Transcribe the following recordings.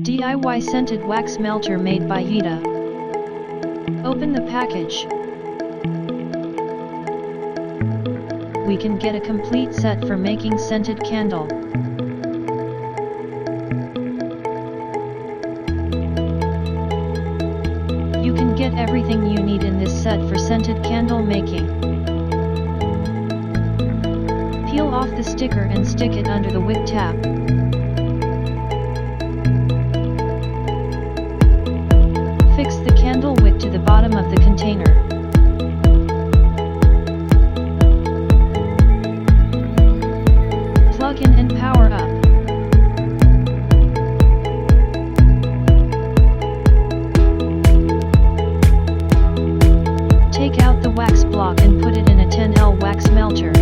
DIY scented wax melter made by Yide. Open the package. We can get a complete set for making scented candle. You can get everything you need in this set for scented candle making. Peel off the sticker and stick it under the wick tab. Fix the candle wick to the bottom of the container. Plug in and power up. Take out the wax block and put it in a 10L wax melter.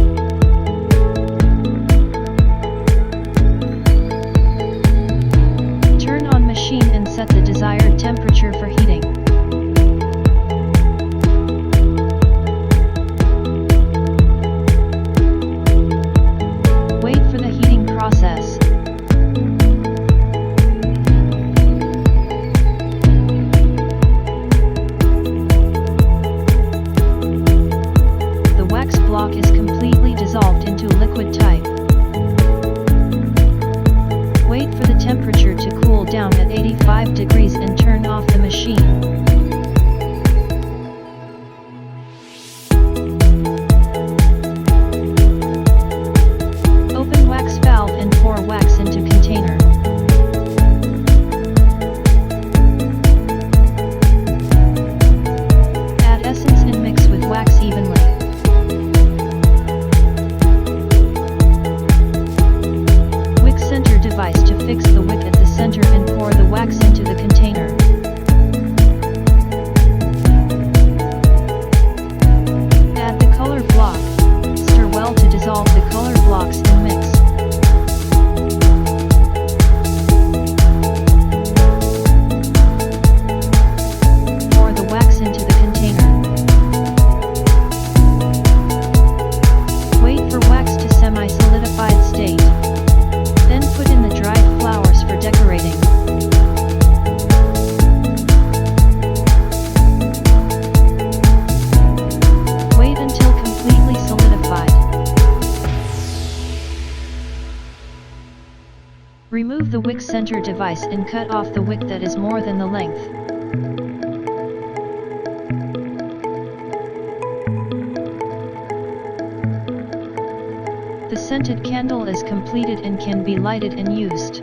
Turn on machine and set the desired temperature for heating. Wait for the heating process. The wax block is completely dissolved into liquid type. Wait for the temperature to cool down at 85 degrees and turn off the machine. Open wax valve and pour wax into container. Add essence and mix with wax evenly. Wick center device to fix the wick at the center and pour the wax into the container. Add the color block. Stir well to dissolve the color blocks and mix. Pour the wax into the container. Wait for wax to semi-solidified state. Then put in the dried flowers for decorating. Wait until completely solidified. Remove the wick center device and cut off the wick that is more than the length. The scented candle is completed and can be lighted and used.